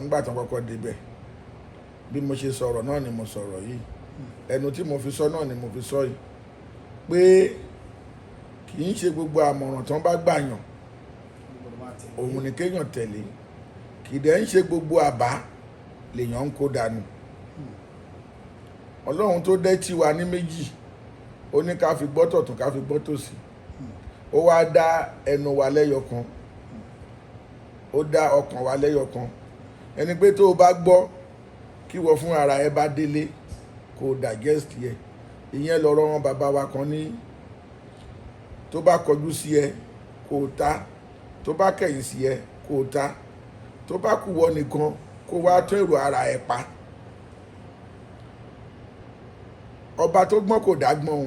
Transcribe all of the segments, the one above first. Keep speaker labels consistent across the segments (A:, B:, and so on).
A: nígbà tí wọ́n kọ́kọ́ débẹ̀ bí mo ṣe sọ̀rọ̀ náà ni mo sọ̀rọ̀ yìí ẹnu tí mo fi sọ náà ni mo fi sọ yìí pé kì í ṣe gbogbo àmọ̀ràn tí wọ́n bá gbàyàn òun ni kéèyàn tẹ̀lé kì í dẹ̀ ń ṣe gbogbo àbá lèèyàn ń kó dànù ọlọ́run tó dẹ́ tí wa ní méjì ó ní ká fi gbọ́ tọ̀tún ká fi gbọ́ tòsì ó wá dá ẹnu wa lẹ́yọ kan ó dá ọkàn wa lẹ́yọ kan ẹni pé tó o bá gbọ́ kí wọ́n fún ara ẹ bá délé kó o digest yẹ ìyẹn lọ́rọ̀ wọn bàbá wa kan ní tó bá kọjú sí ẹ kó o ta tó bá kẹ̀yìn sí ẹ kó o ta tó bá kù wọ nìkan kó wá tún èrò ara ẹ pa ọba tó gbọ́n kò dágbọ́n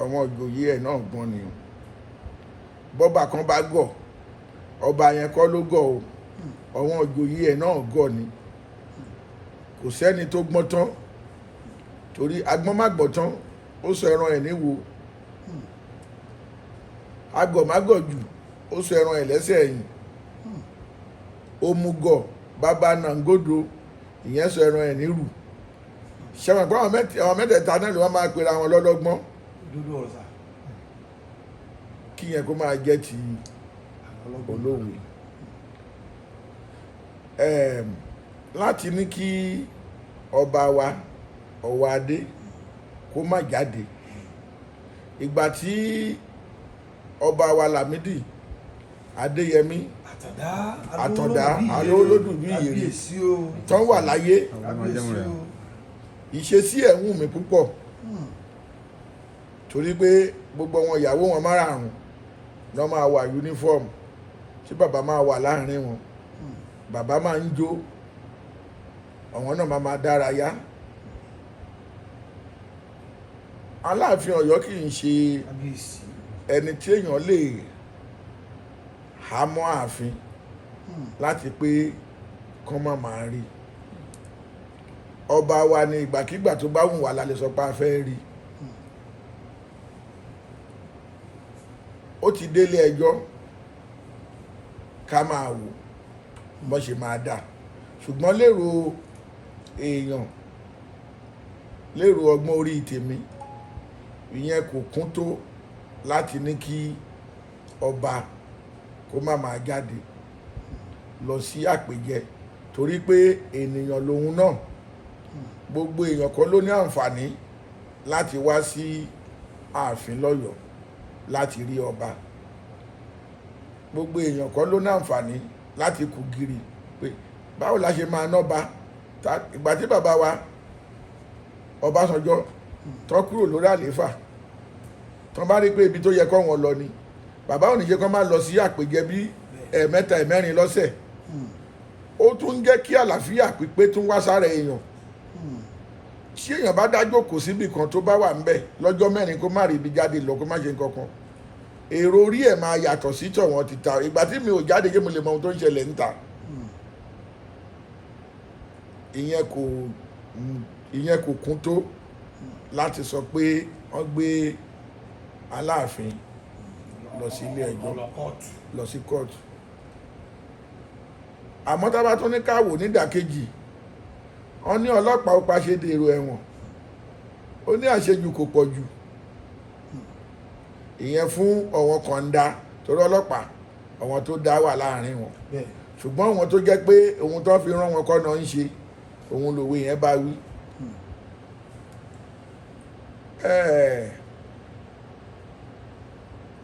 A: ọmọ ìjòyè ẹ̀ náà gbọ́n ni bọ́ba kan bá gọ̀ ọba yẹn kọ́ ló gọ̀ o àwọn ìjòyè ẹ̀ náà gọ̀ ni kò sẹ́ni tó gbọ́n tán torí agbọ́n má gbọ́ tán ó sọ ẹran ẹ̀ níwò agọ̀ má gọ̀ jù ó sọ ẹran ẹ̀ lẹ́sẹ̀ ẹ̀yìn òmùgọ̀ bàbá nàngódò ìyẹn sọ ẹran ẹ̀ nírù ṣẹ́wọ̀n pé àwọn mẹ́tẹ̀ẹ̀ta náà ló wọ́n máa pera wọn lọ́lọ́gbọ́n kí yẹn kó máa jẹ́ ti olóòwe láti ní kí ọba wa ọwọ́ adé kó má jáde ìgbà tí ọba wa Lámídì Adéyẹmí Àtàndá Alólódù bí ìyèrè tán wà láyé ìṣesí ẹ̀ wù mí púpọ̀ torí pé gbogbo wọn ìyàwó wọn márààrún lọ́ máa wà uniform tí bàbá máa wà láàrin wọn bàbá máa ń jó àwọn náà máa dárayá Aláàfin Ọ̀yọ́ kì í ṣe ẹni tí èèyàn lè há mọ́ ààfin láti pé kán má máa rí ọba wa ní ìgbàkígbà tó bá wù wá la lè sọ pé a fẹ́ rí ó ti délé ẹjọ́ ká máa wò bó ṣe máa dà ṣùgbọ́n lérò èèyàn lérò ọgbọ́n orí tèmi ìyẹn kò kún tó láti ní kí ọba kó má máa jáde lọ sí àpèjẹ torí pé ènìyàn lòun náà gbogbo èèyàn kan ló ní àǹfààní láti wá sí ààfin lọ́yọ̀ọ́ láti rí ọba gbogbo èèyàn kan ló ní àǹfààní láti kú gìrì pé báwo la ṣe máa nọ́ba ìgbà tí bàbá wa Ọbásanjọ́ tó kúrò lórí àlééfà tó bá rí pé ibi tó yẹ kó wọn lọ ni bàbá ò ní jẹ́ kó máa lọ sí àpèjẹ bí ẹ̀ẹ̀mẹ́ta ẹ̀mẹ́rin lọ́sẹ̀ ó tún ń jẹ́ kí àlàáfíà pípé tún wá sára èèyàn tí èèyàn bá dájọ́ kò síbi kan tó bá wà ńbẹ̀ lọ́jọ́ mẹ́rin kó má rí ibi jáde lọ kó má ṣe nǹkan kan èrò orí ẹ̀ máa yàtọ̀ sí tọ̀wọ́n ti ta ìgbà tí mi ò jáde kí mo lè mọ ohun tó ń ṣẹlẹ̀ níta ìyẹn kò kún tó láti sọ pé wọ́n gbé Aláàfin lọ sí ilé ẹjọ́ lọ sí kóòtù àmọ́ tá a bá tún ní káwò nídàkejì wọ́n ní ọlọ́pàá ó paṣẹ dèrò ẹ̀wọ̀n ó ní àṣejù kò pọ̀ jù ìyẹn fún ọ̀wọ́n kan ń dá torí ọlọ́pàá àwọn tó dá wà láàrin wọn ṣùgbọ́n àwọn tó jẹ́ pé ohun tó fi rán wọn kọ́ náà ń ṣe òun lòwe yẹn bá wí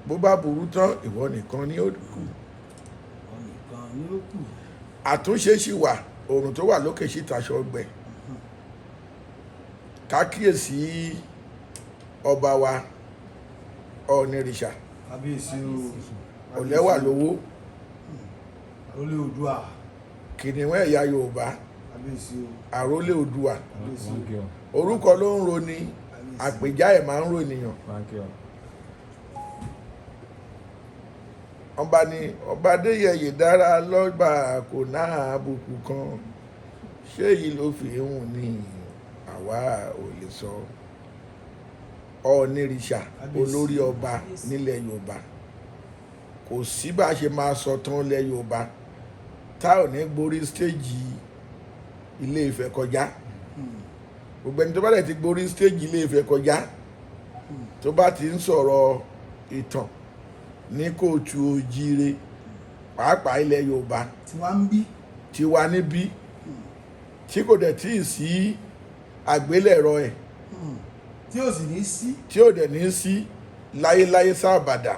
A: bó bá burú tán ìwọ nìkan ni ó kù àtúnṣe sì wà oòrùn tó wà lókè sí taṣọ ọgbẹ kákíyèsí ọba wa Ọ̀nìrìṣà ọ̀lẹ́wà lówó kìnìún ẹ̀yà Yorùbá àrólé Oòduà orúkọ ló ń roni àpèjá ẹ̀ máa ń ro ènìyàn ọba ni ọba Adéyẹyè dára lọ́gbà kò náà àbùkù kan ṣé èyí ló fi hùn ní àwa ò lè sọ Ọ̀nìrìṣà olórí ọba nílẹ̀ Yorùbá kò sí bá a ṣe máa sọ tán lẹ̀ Yorùbá tá ò ní gborí stéèjì Ilé Ifẹ̀ kọjá gbogbo ẹni tó bá dẹ̀ ti gborí stéèjì Ilé Ifẹ̀ kọjá tó bá ti ń sọ̀rọ̀ ìtàn ní kóòtù òjíire pàápàá ilẹ̀ Yorùbá tiwa níbí tí kò dẹ̀ tí ì sí àgbélẹ̀rọ ẹ̀
B: tí ò sì ní sí
A: tí ò dẹ̀ ní sí láyéláyé sáàbàdà